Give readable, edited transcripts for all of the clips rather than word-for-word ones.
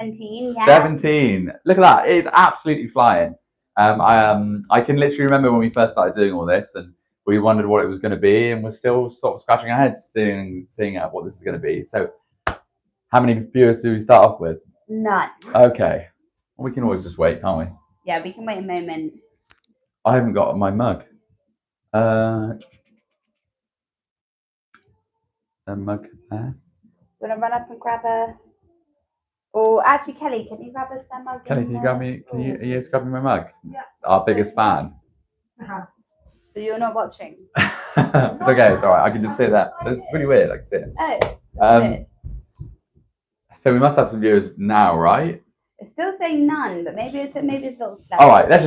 17, yeah. 17. Look at that. It is absolutely flying. I can literally remember when we first started doing all this and we wondered what it was going to be, and we're still sort of scratching our heads seeing what this is going to be. So, how many viewers do we start off with? None. Okay. Well, we can always just wait, can't we? Yeah, we can wait a moment. I haven't got my mug. A mug there. You want to run up and grab a... Or actually, Kelly, can you grab us that mug? Kelly, can you grab me? Are you able to grab me my mug? Yeah. Our biggest fan. So you're not watching? It's okay. It's all right. I can just sit there. It's really weird. I can sit. Oh. Weird. So we must have some viewers now, right? It's still saying none, but maybe it's a little slow. All right. Let's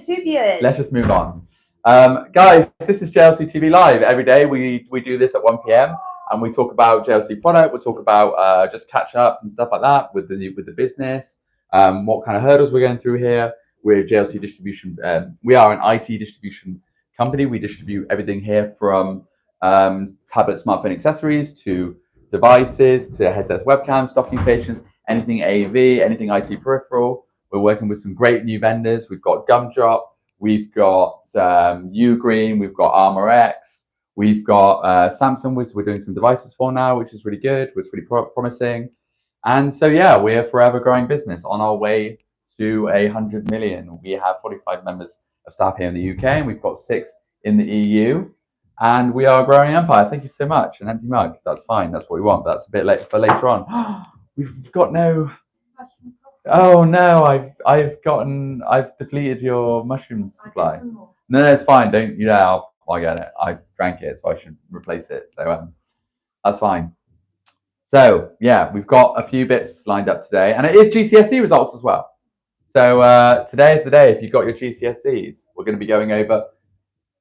2 viewers. Let's just move on. Guys, this is JLC TV Live. Every day we do this at 1 p.m. and we talk about JLC product. We'll talk about just catch up and stuff like that with the business. What kind of hurdles we're going through here. We're JLC Distribution. We are an IT distribution company. We distribute everything here from tablet, smartphone accessories to devices to headsets, webcams, docking stations, anything AV, anything IT peripheral. We're working with some great new vendors. We've got Gumdrop, we've got Ugreen, we've got ArmorX, we've got Samsung, which we're doing some devices for now, which is really good, which is really promising. And so, yeah, we're a forever growing business on our way to 100 million. We have 45 members of staff here in the UK, and we've got 6 in the EU. And we are a growing empire. Thank you so much. An empty mug. That's fine. That's what we want. That's a bit late for later on. We've got no. Oh no! I've depleted your mushroom supply. No, it's fine. Don't. Yeah, I get it. I drank it, so I should replace it. So that's fine. So yeah, we've got a few bits lined up today, and it is GCSE results as well. So today is the day. If you got your GCSEs, we're going to be going over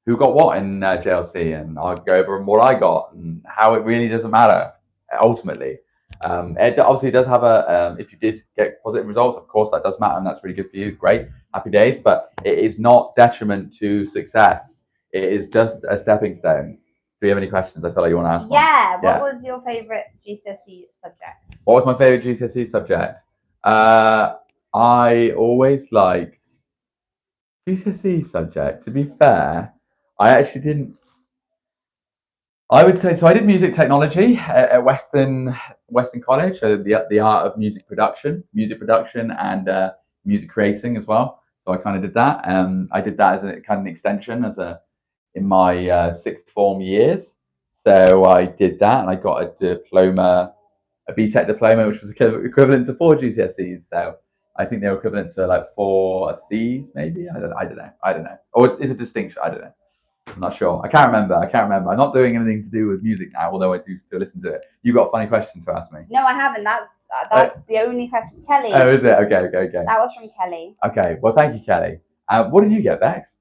who got what in JLC, and I'll go over what I got and how it really doesn't matter ultimately. It obviously does have a, if you did get positive results, of course that does matter, and that's really good for you. Great, happy days, but it is not detriment to success. It is just a stepping stone. Do you have any questions? I feel like you want to ask one. Yeah, what was your favourite GCSE subject? What was my favourite GCSE subject? I always liked GCSE subject. To be fair, I actually didn't. I would say so. I did music technology at Western College, so the art of music production, and music creating as well. So I kind of did that. I did that as a kind of an extension in my sixth form years. So I did that, and I got a diploma, a BTEC diploma, which was equivalent to 4 GCSEs. So I think they were equivalent to like 4 Cs, maybe. I don't know. Or it's a distinction. I don't know. I'm not sure. I can't remember. I'm not doing anything to do with music now, although I do still listen to it. You got a funny question to ask me? No, I haven't. That's the only question. Kelly. Oh, is it? Okay. That was from Kelly. Okay. Well, thank you, Kelly. What did you get, Bex?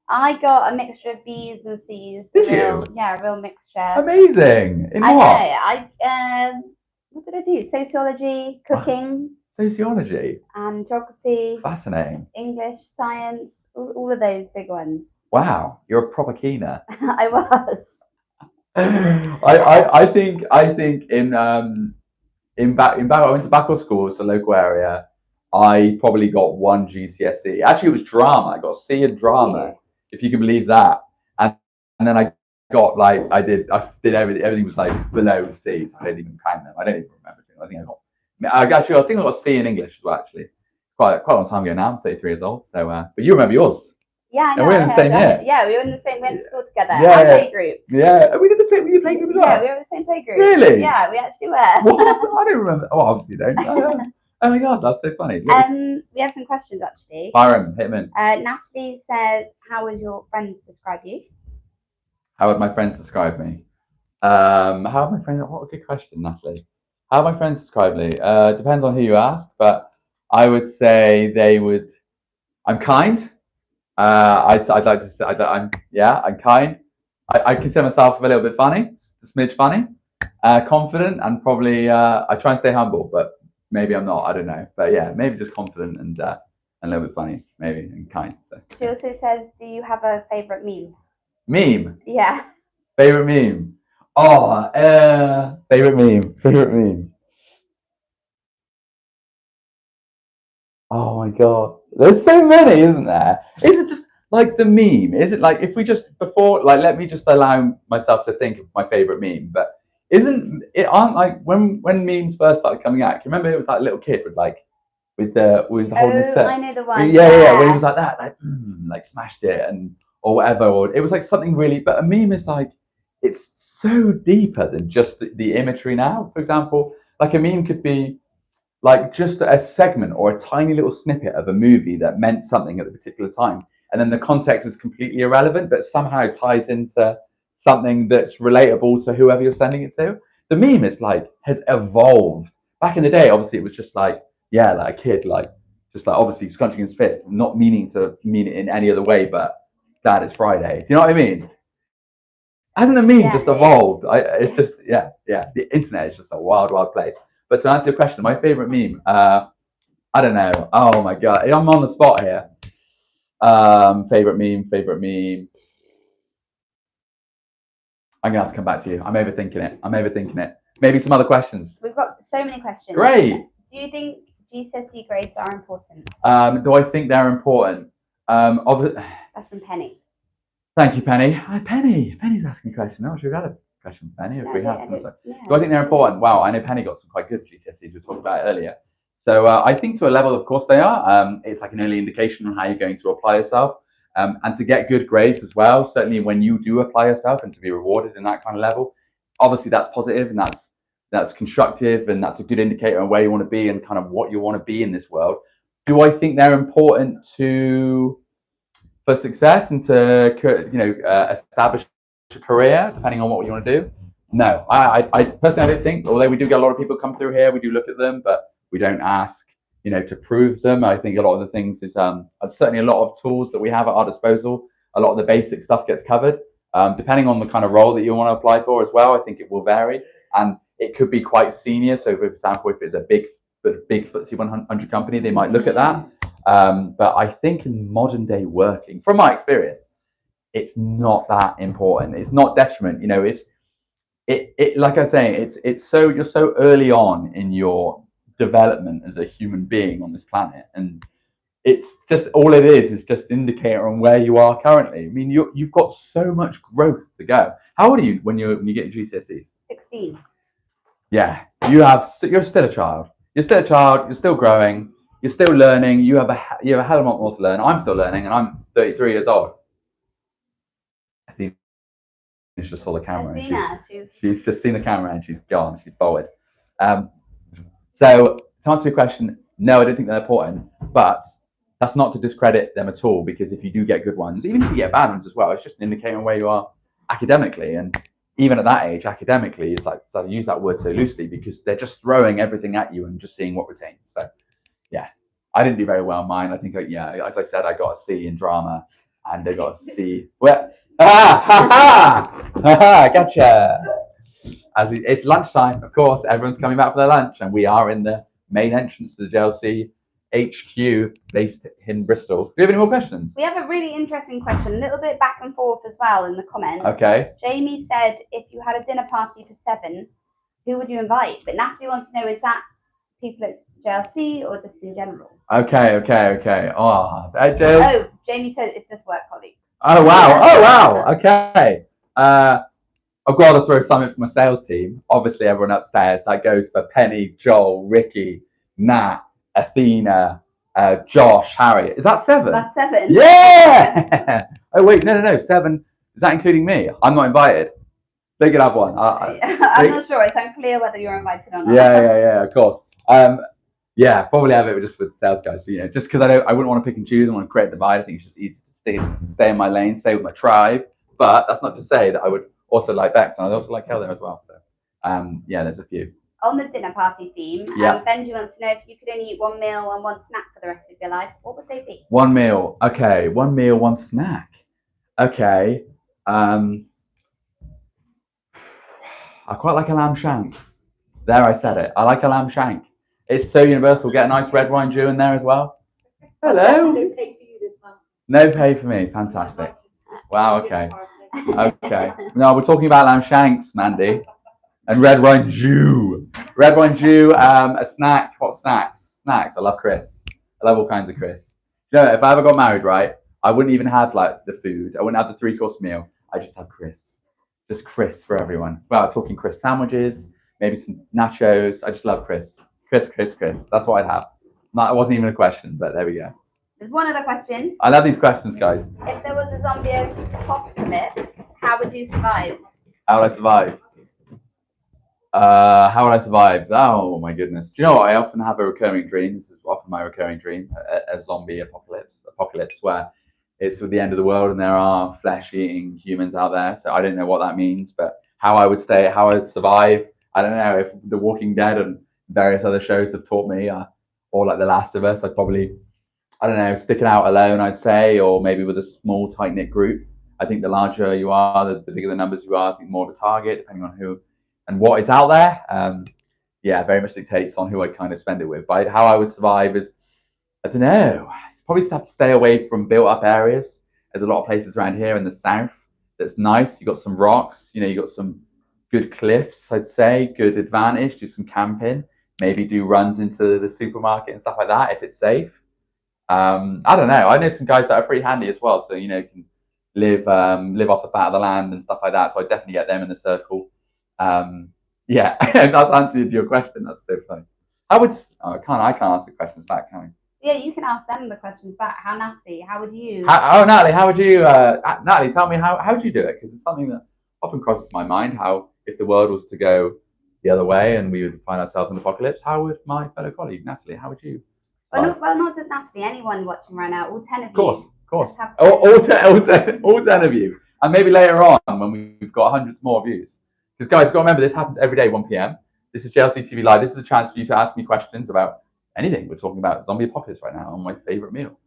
I got a mixture of B's and C's. Did you? Yeah, a real mixture. Amazing. In what? What did I do? Sociology, cooking. Sociology. And geography. Fascinating. English, science, all of those big ones. Wow, you're a proper keener. I was. I think in I went to Backwell School, it's a local area. I probably got 1 GCSE. Actually, it was drama. I got a C in drama, if you can believe that. And then I got I did everything. Everything was like below C, so I didn't even count them. I don't even remember. I think I got a C in English as well. Actually, quite a long time ago now. I'm 33 years old. So, but you remember yours? Yeah, I know. And we're in the same year. Yeah, we were in the same. We went to school together. Yeah, Our play group. Yeah, we did the play group as well. Yeah, we were in the same play group. Really? Yeah, we actually were. What? I don't remember. Oh, obviously you don't. Oh my god, that's so funny. We have some questions actually. Fire him, hit him in. Natalie says, "How would your friends describe you?" How would my friends describe me? How would my friends? What a good question, Natalie. How would my friends describe me? Depends on who you ask, but I would say they would. I'm kind. I'd like to say I'm kind. I consider myself a little bit funny, a smidge funny, confident, and probably I try and stay humble, but maybe I'm not. I don't know, but yeah, maybe just confident and a little bit funny, maybe, and kind. So. She also says, "Do you have a favorite meme?" Meme. Yeah. Favorite meme. Oh, favorite meme. Oh my god, there's so many, isn't there? Is it just like the meme? Is it like if we just before like let me just allow myself to think of my favorite meme? But isn't it aren't like when memes first started coming out? Can you remember it was like a little kid with like with the holding the set? I know the one. Yeah. When he was like that, like smashed it and or whatever. Or it was like something really. But a meme is like it's so deeper than just the imagery now. For example, like a meme could be like just a segment or a tiny little snippet of a movie that meant something at the particular time, and then the context is completely irrelevant, but somehow ties into something that's relatable to whoever you're sending it to. The meme is like has evolved. Back in the day, obviously, it was just like like a kid, like just like obviously scrunching his fist, not meaning to mean it in any other way, but Dad, it's Friday. Do you know what I mean? Hasn't the meme just evolved? It's just the internet is just a wild place. But to answer your question, my favorite meme, I don't know. Oh my god, I'm on the spot here. Favorite meme. I'm gonna have to come back to you. I'm overthinking it. Maybe some other questions. We've got so many questions. Great. Do you think GCSE grades are important? Do I think they're important? That's from Penny. Thank you, Penny. Hi, Penny. Penny's asking a question. Oh, should we have a question from Penny? Do I think they're important? Wow, I know Penny got some quite good GCSEs we talked about earlier. So I think to a level, of course, they are. It's like an early indication on how you're going to apply yourself. And to get good grades as well, certainly when you do apply yourself and to be rewarded in that kind of level, obviously that's positive and that's constructive and that's a good indicator of where you want to be and kind of what you want to be in this world. Do I think they're important for success and to establish a career, depending on what you want to do? No, I personally I don't think. Although we do get a lot of people come through here, we do look at them, but we don't ask, to prove them. I think a lot of the things is certainly a lot of tools that we have at our disposal. A lot of the basic stuff gets covered, depending on the kind of role that you want to apply for as well. I think it will vary, and it could be quite senior. So, for example, if it's a big FTSE 100 company, they might look at that. But I think in modern day working, from my experience, it's not that important. It's not detriment. It like I say, you're so early on in your development as a human being on this planet, and it's just all it is just an indicator on where you are currently. I mean, you've got so much growth to go. How old are you when you get your GCSEs? 16. Yeah, you're still a child. You're still growing. You're still learning. You have a hell of a lot more to learn. I'm still learning, and I'm 33 years old. I think she just saw the camera. She's just seen the camera and she's gone. She's bolted. So to answer your question, no, I don't think they're important. But that's not to discredit them at all, because if you do get good ones, even if you get bad ones as well, it's just an indicator of where you are academically. And even at that age, academically, it's like, so I use that word so loosely because they're just throwing everything at you and just seeing what retains. So yeah, I didn't do very well in mine. I think, as I said, I got a C in drama and I got a C. Well, gotcha. It's lunchtime, of course, everyone's coming back for their lunch, and we are in the main entrance to the JLC HQ based in Bristol. Do you have any more questions? We have a really interesting question, a little bit back and forth as well in the comments. Okay. Jamie said, if you had a dinner party for 7, who would you invite? But Natalie wants to know, is that people at JLC or just in general? Okay. Jamie says it's just work colleagues. Oh wow. Okay. I've got to throw something for my sales team. Obviously, everyone upstairs. That goes for Penny, Joel, Ricky, Nat, Athena, Josh, Harry. Is that 7? That's 7. Yeah. Oh wait, no. 7. Is that including me? I'm not invited. They can have one. I'm not sure. It's unclear whether you're invited or not. Yeah. Of course. Yeah, probably have it just with the sales guys. But, just because I wouldn't want to pick and choose. I want to create a divide. I think it's just easy to stay in my lane, stay with my tribe. But that's not to say that I would also like Bex, and I also like Heather as well. So, there's a few. On the dinner party theme, Benji wants to know, if you could only eat 1 meal and 1 snack for the rest of your life, what would they be? 1 meal. Okay. 1 meal, 1 snack. Okay. I quite like a lamb shank. There, I said it. I like a lamb shank. It's so universal. Get a nice red wine Jew in there as well. Hello. No pay for you this month. No pay for me. Fantastic. Wow. Okay. No, we're talking about lamb shanks, Mandy, and red wine Jew. A snack. What snacks? Snacks. I love crisps. I love all kinds of crisps. You know, if I ever got married, right, I wouldn't even have like the food. I wouldn't have the 3-course meal. I just have crisps. Just crisps for everyone. Well, talking crisp sandwiches, maybe some nachos. I just love crisps. Crisps. That's what I'd have. That wasn't even a question, but there we go. There's one other question. I love these questions, guys. If there was a zombie apocalypse, how would you survive? How would I survive? How would I survive? Oh my goodness. Do you know what? I often have a recurring dream. This is often my recurring dream, a zombie apocalypse where it's with the end of the world and there are flesh-eating humans out there. So I don't know what that means, but how I would survive, I don't know. If The Walking Dead and various other shows have taught me, or like The Last of Us, I'd probably, I don't know, stick it out alone, I'd say, or maybe with a small, tight-knit group. I think the larger you are, the bigger the numbers you are, I think more of a target, depending on who and what is out there. Yeah, very much dictates on who I kind of spend it with. But how I would survive is, I don't know, probably have to stay away from built-up areas. There's a lot of places around here in the south that's nice. You got some rocks, you know, you got some good cliffs, I'd say, good advantage. Do some camping, maybe do runs into the supermarket and stuff like that if it's safe. I don't know. I know some guys that are pretty handy as well, so you know, can live off the fat of the land and stuff like that. So I definitely get them in the circle. Yeah, that's answered your question. That's so funny. I can't ask the questions back, can I? Yeah, you can ask them the questions back. How nasty? How would you? Natalie, how would you? Natalie, tell me how would you do it? Because it's something that often crosses my mind. How if the world was to go the other way and we would find ourselves in an apocalypse, how would my fellow colleague Natalie? How would you? Well, not just Natalie. Anyone watching right now, all 10 of you. Of course. All 10 of you, and maybe later on when we've got hundreds more views. Because guys, got to remember this happens every day, 1 p.m. This is JLC TV Live. This is a chance for you to ask me questions about anything. We're talking about zombie apocalypse right now on my favorite meal.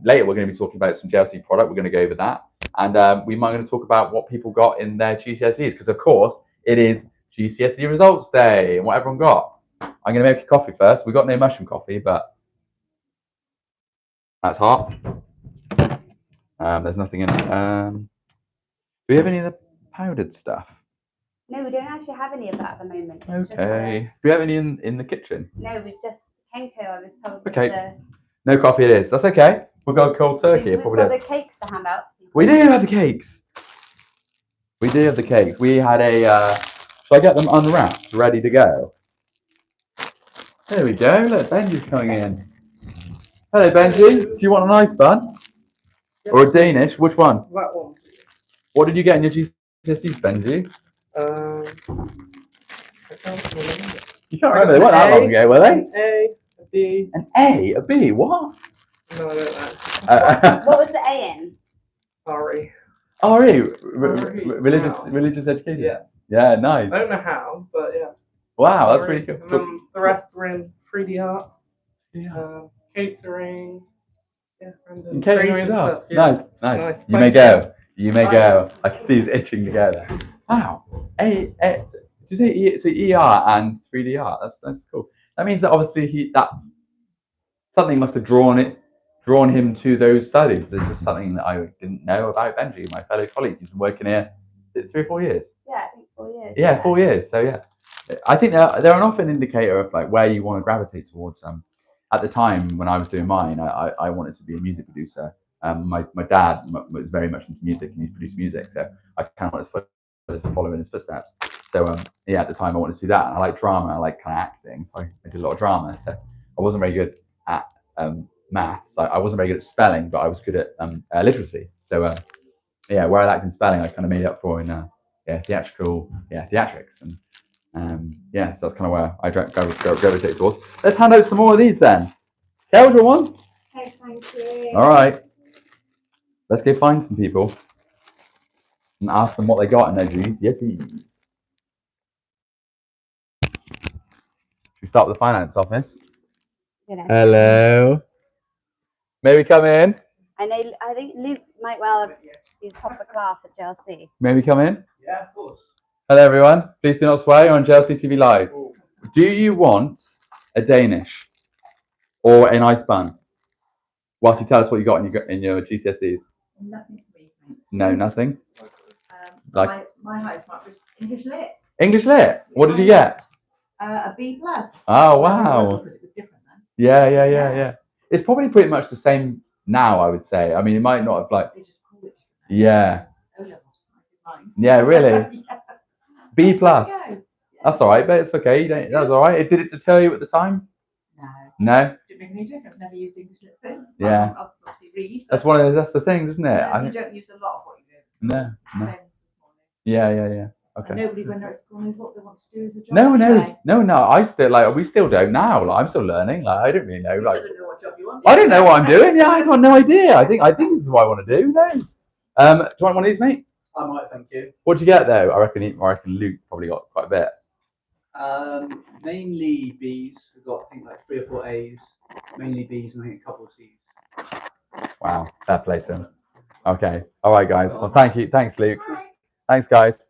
Later, we're going to be talking about some JLC product. We're going to go over that. And we might going to talk about what people got in their GCSEs. Because, of course, it is GCSE results day and what everyone got. I'm going to make a coffee first. We got no mushroom coffee, but that's hot. There's nothing in it. Do we have any of the powdered stuff? No, we don't actually have any of that at the moment. Okay. Do we have any in the kitchen? No, we've just Kenko, I was told. Okay. No coffee it is. That's okay. We've got cold turkey. We've got the cakes to hand out. We do have the cakes. We do have the cakes. We had a... shall I get them unwrapped, ready to go? There we go. Look, Benji's coming in. Hello, Benji. Do you want an ice bun? Yes. Or a Danish? Which one? That one. What did you get in your GCSEs, Benji? I can't remember. You can't remember? They weren't that long ago, were they? An A, a B. An A? A B? What? No, I don't know. What was the A in? RE. RE? Religious education? Yeah. Yeah, nice. I don't know how, but yeah. Wow, that's really cool. And then the rest were in 3D art. Yeah. Catering. Yeah, and catering as well. Yeah. Nice. You may go. You may go. I can see he's itching to go there. Wow. Did you say so ER and 3D art? That's cool. That means that obviously something must have drawn him to those studies. It's just something that I didn't know about Benji, my fellow colleague. He's been working here 3 or 4 years. Yeah, I think 4 years. Yeah, 4 years. So yeah, I think they're an often indicator of like where you want to gravitate towards. At the time when I was doing mine, I wanted to be a music producer. My dad was very much into music and he produced music, so I kind of wanted to follow in his footsteps. So yeah, at the time I wanted to do that. And I like drama, I like kind of acting, so I did a lot of drama. So I wasn't very good at maths. I wasn't very good at spelling, but I was good at literacy. So yeah, where I lacked in spelling, I kind of made up for in theatrics. And yeah, so that's kind of where I gravitate towards. Let's hand out some more of these then. Kel, do you want one? Okay, thank you. All right. Let's go find some people and ask them what they got in their GCSEs. Should we start with the finance office? Hello. May we come in? I think Luke might well be top of the class at JLC. May we come in? Yeah, of course. Hello everyone. Please do not sway. You're on JLC TV Live. Ooh. Do you want a Danish or an ice bun? Whilst you tell us what you got in your GCSEs. Nothing for me. No, nothing. My highest mark was English Lit. English Lit. What did you get? A B+. Oh wow. It was different then. Yeah. It's probably pretty much the same now, I would say. I mean, it might not have like. They just call it. Yeah. O level. Mine. Yeah, really. Yeah. B plus. Yeah. That's all right, but it's okay. You don't, that was all right. It did it deter you at the time? No. No. Didn't make any difference. Never used English lit since. Yeah. I'll obviously read. That's one of those. That's the things, isn't it? You don't use a lot of what you do. No. No. Sense this morning. Yeah. Yeah. Yeah. Okay. And nobody when they're at school knows what they want to do as a job. No one knows. anyway. No. I still like. We still don't now. Like, I'm still learning. Like, I don't really know. You Like, still don't know what job you want. I don't know what I'm doing. Yeah, I got no idea. I think this is what I want to do. Who knows? Do you want one of these, mate? I might, thank you. What'd you get though? I reckon Luke probably got quite a bit. Mainly B's. We've got I think like 3 or 4 A's. Mainly B's and I think a couple of C's. Wow, fair play to him. Okay, all right, guys. Well, thank you. Thanks, Luke. Thanks, guys.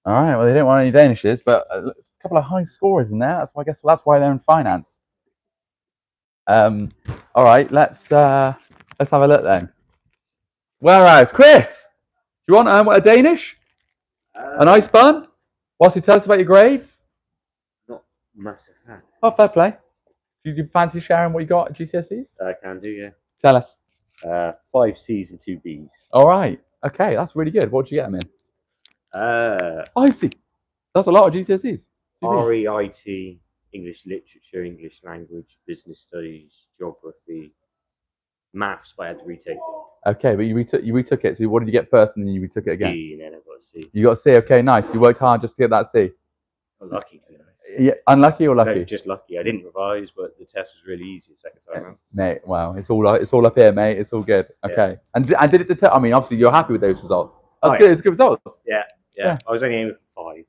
All right. Well, they didn't want any Danishes, but a couple of high scorers in there. That's why that's why they're in finance. All right. Let's have a look then. Whereas Chris, do you want a Danish? A nice bun? Whilst you tell us about your grades? Not massive fan. Oh, fair play. Do you fancy sharing what you got at GCSEs? I can do, yeah. Tell us. 5 C's and 2 B's. All right. Okay, that's really good. What did you get them in? 5 C. That's a lot of GCSEs. REIT, English literature, English language, business studies, geography, maths, but I had to retake it. Okay, but you retook it. So what did you get first, and then you retook it again? D, and then I got a C. You got a C. Okay, nice. You worked hard just to get that C. Lucky. Yeah, unlucky or lucky? No, just lucky. I didn't revise, but the test was really easy the second time around. Mate, wow, it's all up here, mate. It's all good. Okay, and did it deter? I mean, obviously you're happy with those results. That's good. It's good results. Yeah. I was only aiming for 5s.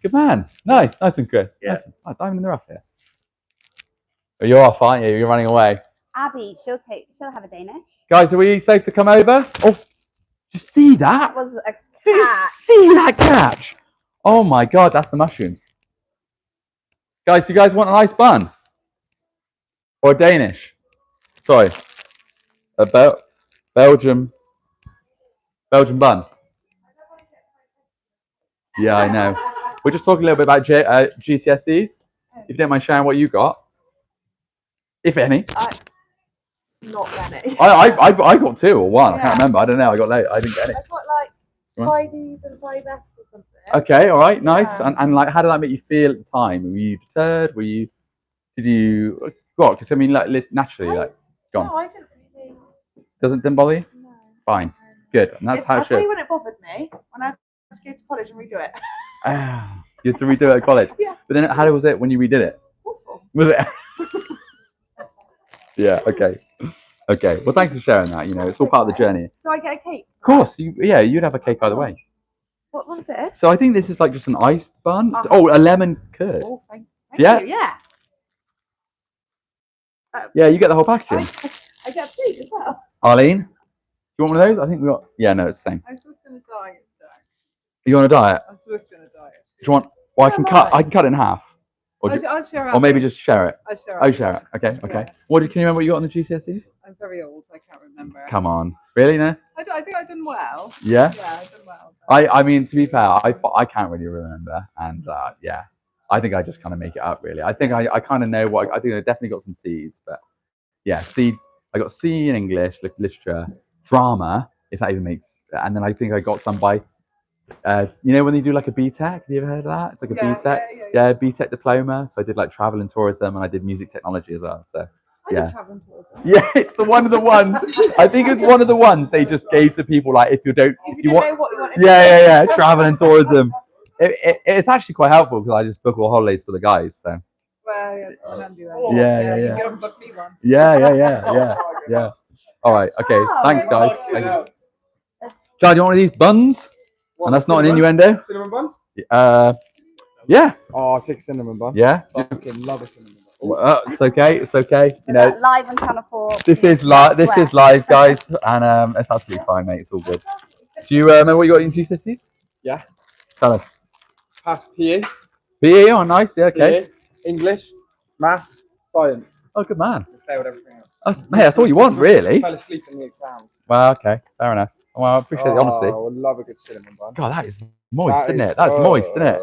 Good man. Nice one, Chris. Yeah. Nice one. Oh, diamond in the rough here. Oh, you're off, aren't you? You're running away. Abby, she'll have a Danish. Guys, are we safe to come over? Oh, did you see that? That was a Did you cat. see that catch? Oh my God, that's the mushrooms. Guys, do you guys want an ice bun? Or a Danish? Sorry. A Belgium bun. Yeah, I know. We're just talking a little bit about GCSEs. If you don't mind sharing what you got. If any. Not many. I got 2 or 1. I can't remember. I don't know. I got late. I didn't get any. I've got like 5 E's and 5 F's or something. Okay, all right, nice. Yeah. And like, how did that make you feel at the time? Were you deterred? Did you? What? Because I mean, like, naturally, like, gone. No, I didn't really. Didn't bother you? No. Fine, good. And that's how I'll it tell should. you when it bothered me. When I had to go to college and redo it. You had to redo it at college. Yeah. But then, how was it when you redid it? Awful. Was it? Yeah. Okay. Okay. Well, thanks for sharing that. You know, it's all part of the journey. Do I get a cake? Of course. You'd have a cake either way. What was it? So I think this is like just an iced bun. Uh-huh. Oh, a lemon curd. Oh, thank Yeah? you. Yeah. Yeah, you get the whole packaging. I get a plate as well. Arlene, do you want one of those? I think we got. Yeah, no, it's the same. I'm just going to diet. You want a diet? I'm just going to diet. Do you want? Well, Yeah, I can cut it in half. Or, I'll share or maybe just share it. I'll share Oh, share it. Okay, okay. Yeah. Can you remember what you got on the GCSEs? I'm very old. I can't remember. Come on, really? No? I think I've done well. Yeah. Yeah, I've done well. I mean, to be fair, I can't really remember, and yeah, I think I just kind of make it up. Really, I think I kind of know what I think. I definitely got some C's, but yeah, C. I got C in English, literature, drama, if that even makes, and then I think I got some by. You know when they do like a BTEC? Have you ever heard of that? It's like a BTEC. Yeah, BTEC diploma. So I did like travel and tourism, and I did music technology as well. So yeah, yeah, it's one of the ones. I think it's one of the ones they just gave to people like if you want. Know what you want Yeah, travel and tourism. It's actually quite helpful because I just book all holidays for the guys. So Well, yeah, I can do that. Yeah. You can book me one. yeah. All right, okay. Oh, Thanks, really? guys. Thank you. Chad, do you want one of these buns? And that's not an innuendo. Cinnamon bun? Yeah. Oh, I'll take a cinnamon bun. Yeah. I fucking love a cinnamon bun. It's okay. It's okay. You know, Live on Channel 4. this is live. This is live, guys, and it's absolutely fine, mate. It's all good. Do you remember what you got in GCSEs? Yeah. Tell us. Past PE, PE. Oh, nice. Yeah. Okay. PE, English, maths, science. Oh, good man. I failed everything else. That's all you want, really. Fell asleep in the exam. Well, okay. Fair enough. Well, I appreciate the honesty. I would love a good cinnamon bun. God, that is moist, That isn't is- it? That's moist, isn't it?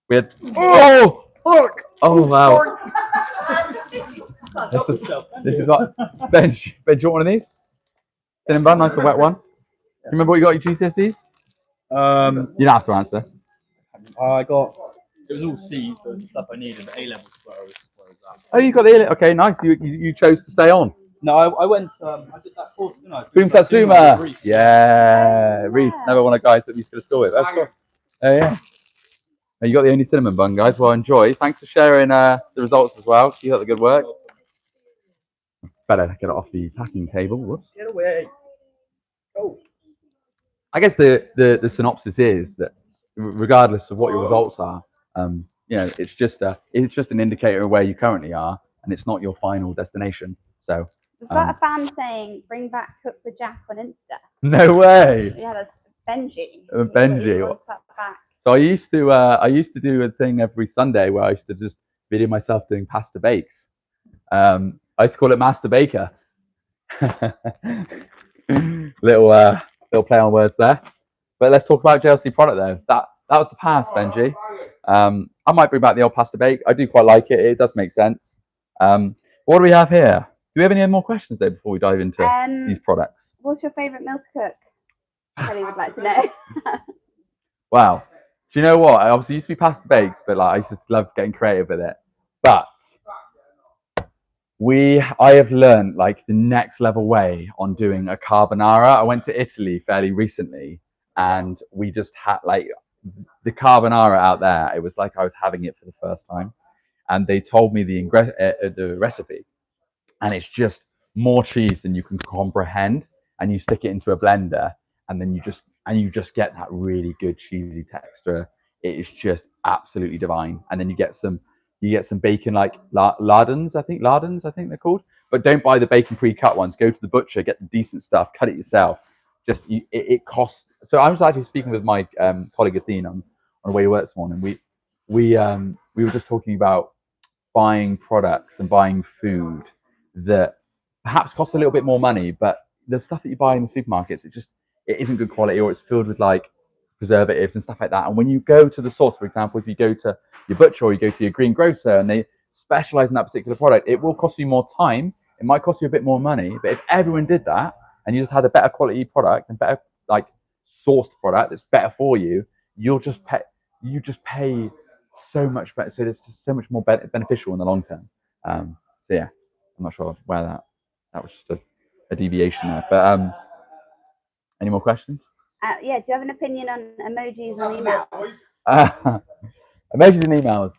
We had. Oh, fuck! Oh wow. This is what Ben. Do you want one of these? Cinnamon bun, nice and wet one. Do you remember what you got at your GCSEs? You don't have to answer. I got. It was all C's, but it was the stuff I needed. A levels where I was at. Oh, you got the okay, nice. You chose to stay on. No, I went. I did that course, didn't I? Boom Satsuma. Yeah, Reese, another one of the guys that we used to school with. That's cool. Oh yeah. You got the only cinnamon bun, guys. Well, enjoy. Thanks for sharing the results as well. You got the good work. Better get it off the packing table. Whoops. Get away. Oh. I guess the synopsis is that regardless of what your results are, it's just an indicator of where you currently are, and it's not your final destination. So we've got a fan saying, "Bring back Cook with Jack on Insta." No way. Yeah, that's Benji. Benji. So I used to do a thing every Sunday where I used to just video myself doing pasta bakes. I used to call it Master Baker. little play on words there. But let's talk about JLC product though. That was the past, Benji. I might bring back the old pasta bake. I do quite like it. It does make sense. What do we have here? Do we have any more questions though before we dive into these products? What's your favourite meal to cook? Kelly would like to know. Wow. Do you know what? I obviously used to be pasta bakes, but like I just love getting creative with it. But I have learned like the next level way on doing a carbonara. I went to Italy fairly recently, and we just had like the carbonara out there. It was like I was having it for the first time, and they told me the recipe, and it's just more cheese than you can comprehend, and you stick it into a blender, and then you just get that really good cheesy texture. It is just absolutely divine. And then you get some bacon, like lardons, I think they're called. But don't buy the bacon pre-cut ones. Go to the butcher, get the decent stuff, cut it yourself. It costs. So I was actually speaking with my colleague Athene on the way to work this morning. We were just talking about buying products and buying food that perhaps costs a little bit more money, but the stuff that you buy in the supermarkets, it isn't good quality, or it's filled with like preservatives and stuff like that. And when you go to the source, for example, if you go to your butcher or you go to your greengrocer and they specialize in that particular product, it will cost you more time. It might cost you a bit more money, but if everyone did that and you just had a better quality product and better like sourced product that's better for you, you just pay so much better. So it's just so much more beneficial in the long term. So yeah, I'm not sure where that was just a deviation there, but any more questions? Yeah, do you have an opinion on emojis on emails? Emojis and emails.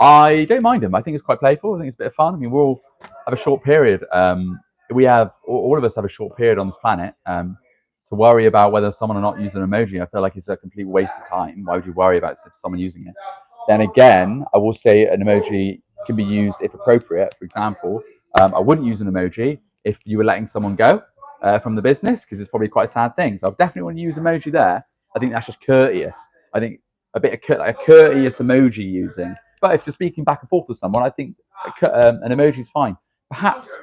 I don't mind them. I think it's quite playful. I think it's a bit of fun. I mean, we all have a short period. We have all of us have a short period on this planet to worry about whether someone or not using an emoji. I feel like it's a complete waste of time. Why would you worry about someone using it? Then again, I will say an emoji can be used if appropriate. For example, I wouldn't use an emoji if you were letting someone go from the business, because it's probably quite a sad thing. So I definitely want to use emoji there. I think that's just courteous. I think a bit of a courteous emoji using. But if you're speaking back and forth with someone, I think an emoji is fine. Perhaps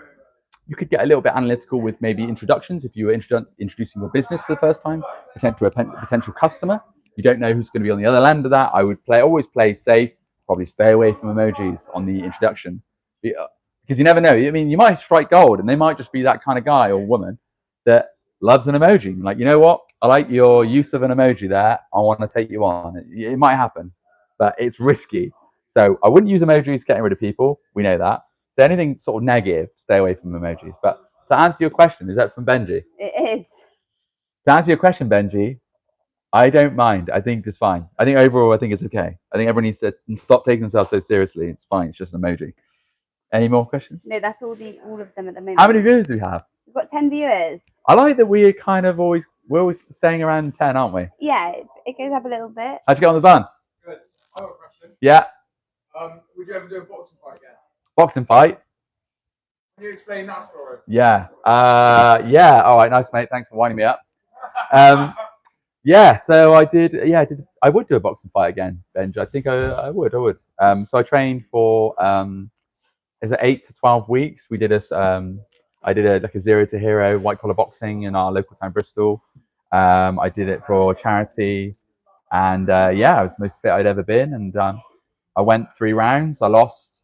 you could get a little bit analytical with maybe introductions. If you were introducing your business for the first time, to a potential customer, you don't know who's going to be on the other end of that. I would always play safe, probably stay away from emojis on the introduction, because you never know. I mean, you might strike gold, and they might just be that kind of guy or woman that loves an emoji. Like, you know what? I like your use of an emoji there. I want to take you on. It might happen, but it's risky. So I wouldn't use emojis getting rid of people. We know that. So anything sort of negative, stay away from emojis. But to answer your question, is that from Benji? It is. To answer your question, Benji, I don't mind. I think it's fine. I think overall, I think it's okay. I think everyone needs to stop taking themselves so seriously. It's fine. It's just an emoji. Any more questions? No, that's all of them at the moment. How many viewers do we have? We've got 10 viewers. I like that we're always staying around 10, aren't we? Yeah, it goes up a little bit. How'd you get on the bun? Good. I have a question. Yeah. Would you ever do a boxing fight again? Boxing fight? Can you explain that story? Yeah. Yeah. All right. Nice, mate. Thanks for winding me up. Yeah. So I did. Yeah, I would do a boxing fight again, Benj. I think I would. So I trained for is it 8 to 12 weeks? We did I did a 0 to hero white collar boxing in our local town, Bristol. I did it for charity, and yeah, I was the most fit I'd ever been. And I went 3 rounds. I lost.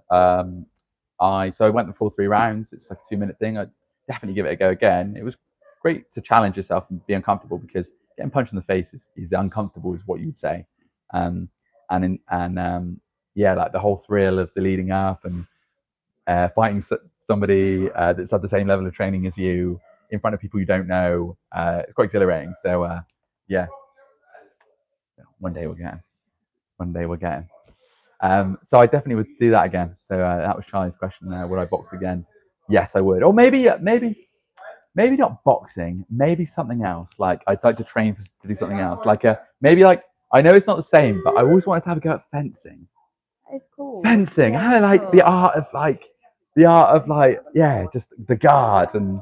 I went the full 3 rounds. It's like a 2-minute thing. I'd definitely give it a go again. It was great to challenge yourself and be uncomfortable, because getting punched in the face is uncomfortable, is what you'd say. Yeah, like the whole thrill of the leading up and fighting somebody that's at the same level of training as you in front of people you don't know. It's quite exhilarating. So yeah, one day we'll get him. One day we'll get him. So I definitely would do that again. So that was Charlie's question there. Would I box again? Yes, I would. Or maybe not boxing. Maybe something else. Like I'd like to train to do something else. Like maybe like, I know it's not the same, but I always wanted to have a go at fencing. It's cool. Fencing. Yeah, I like cool. the art of yeah, just the guard and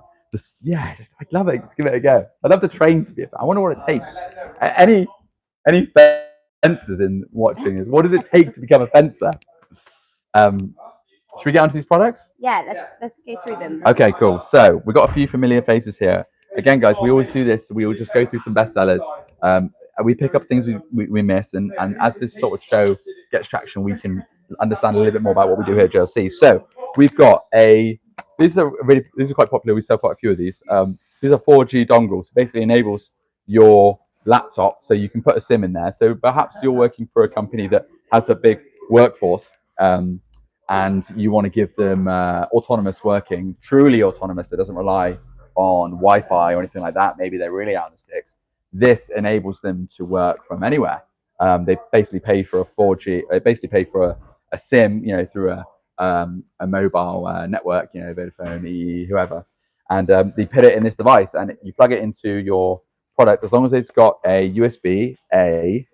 yeah, just I'd love it to give it a go. I'd love to train to be a fan. I wonder what it takes. Any fencers in watching this? What does it take to become a fencer? Should we get onto these products? Yeah, let's go through them. Okay, cool. So we've got a few familiar faces here. Again, guys, we always do this. We will just go through some bestsellers. We pick up things we miss, and as this sort of show gets traction, we can understand a little bit more about what we do here at JLC. So we've got these are quite popular. We sell quite a few of these. These are 4G dongles. Basically enables your laptop, so you can put a SIM in there. So perhaps you're working for a company that has a big workforce, and you want to give them autonomous working, truly autonomous, that doesn't rely on Wi-Fi or anything like that. Maybe they're really out on the sticks. This enables them to work from anywhere. They basically pay for a 4G. They basically pay for a SIM, through a mobile network, Vodafone, whoever, and they put it in this device, and you plug it into your product. As long as it's got a USB-A,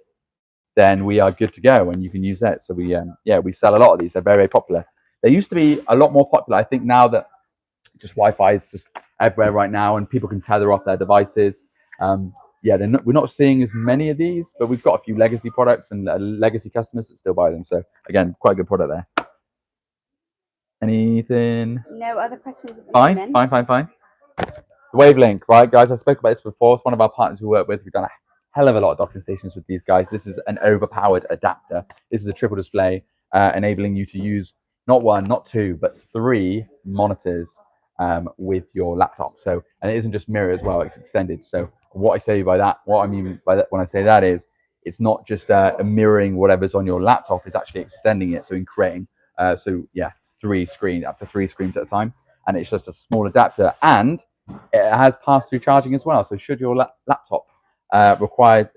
then we are good to go, and you can use that. So we sell a lot of these. They're very, very popular. They used to be a lot more popular. I think now that just Wi-Fi is just everywhere right now, and people can tether off their devices. We're not seeing as many of these, but we've got a few legacy products and legacy customers that still buy them. So again, quite a good product there. Anything? No other questions at the Fine. moment? The Wavelink, right, guys? I spoke about this before. It's one of our partners we work with. We've done a hell of a lot of docking stations with these guys. This is an overpowered adapter. This is a triple display, enabling you to use not 1, not 2, but 3 monitors with your laptop. So, and it isn't just mirror as well; it's extended. So, what I mean by that when I say that is, it's not just mirroring whatever's on your laptop; it's actually extending it. So, in creating, 3 screens, up to 3 screens at a time, and it's just a small adapter, and it has pass-through charging as well. So should your laptop require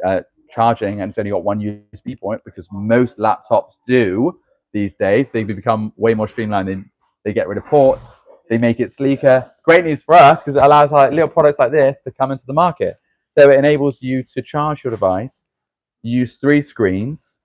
charging, and it's only got 1 USB point, because most laptops do these days, they become way more streamlined. They get rid of ports, they make it sleeker. Great news for us, because it allows little products like this to come into the market. So it enables you to charge your device, use 3 screens.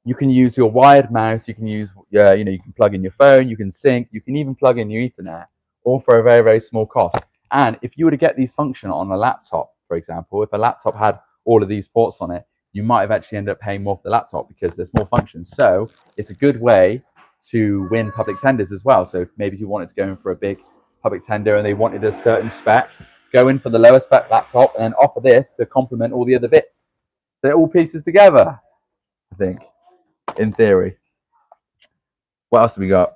You can use your wired mouse. You can use, you can plug in your phone. You can sync. You can even plug in your Ethernet, all for a very, very small cost. And if you were to get these function on a laptop, for example, if a laptop had all of these ports on it, you might have actually ended up paying more for the laptop, because there's more functions. So it's a good way to win public tenders as well. So maybe if you wanted to go in for a big public tender and they wanted a certain spec, go in for the lower spec laptop and then offer this to complement all the other bits. So it all pieces together, I think, in theory. What else have we got?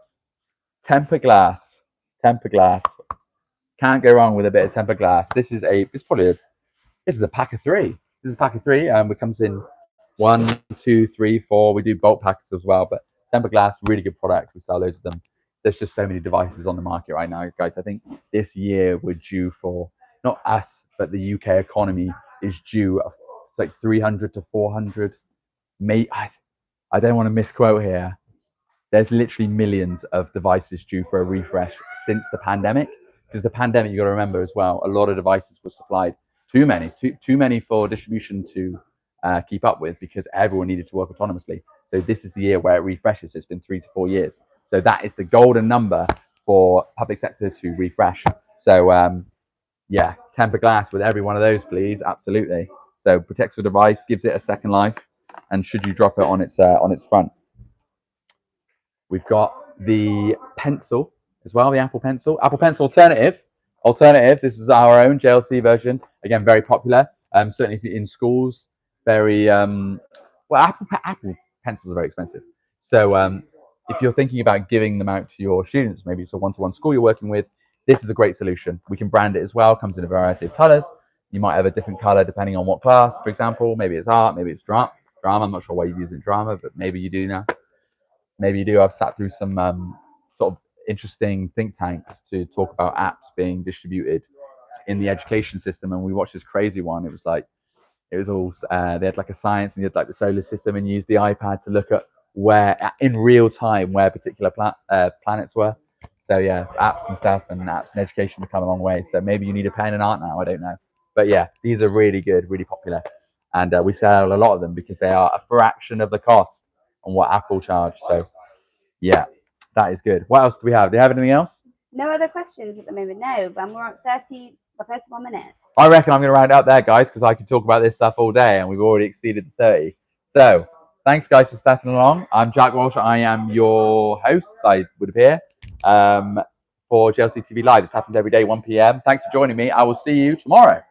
Tempered glass. Can't go wrong with a bit of tempered glass. This is a pack of 3. This is a pack of 3. It comes in 1, 2, 3, 4. We do bulk packs as well, but tempered glass, really good product. We sell loads of them. There's just so many devices on the market right now, guys. I think this year we're due for, not us, but the UK economy is due. It's like 300 to 400. I don't want to misquote here. There's literally millions of devices due for a refresh since the pandemic. Because the pandemic, you got to remember as well, a lot of devices were supplied too many for distribution to keep up with, because everyone needed to work autonomously. So this is the year where it refreshes. So it's been 3 to 4 years. So that is the golden number for public sector to refresh. So tempered glass with every one of those, please. Absolutely. So protects your device, gives it a second life, and should you drop it on its front. We've got the pencil as well, the Apple Pencil. Apple Pencil Alternative. This is our own JLC version. Again, very popular. Certainly in schools. Very Apple Pencils are very expensive. So if you're thinking about giving them out to your students, maybe it's a one-to-one school you're working with, this is a great solution. We can brand it as well, comes in a variety of colors. You might have a different color depending on what class, for example. Maybe it's art, maybe it's drama. I'm not sure why you're using drama, but maybe you do now. Maybe you do. I've sat through some sort of interesting think tanks to talk about apps being distributed in the education system, and we watched this crazy one. It was all they had like a science, and you had like the solar system, and you used the iPad to look at where in real time where particular planets were. So yeah, apps and stuff, and apps and education have come a long way. So maybe you need a pen and art now, I don't know. But yeah, these are really good, really popular, and we sell a lot of them because they are a fraction of the cost on what Apple charge. So yeah, that is good. What else do we have? Do you have anything else? No other questions at the moment, no, but we're on 31 minutes. I reckon I'm going to round up there, guys, because I could talk about this stuff all day, and we've already exceeded the 30. So thanks, guys, for stepping along. I'm Jack Walsh. I am your host, I would appear, for JLC TV Live. This happens every day, 1 p.m. Thanks for joining me. I will see you tomorrow.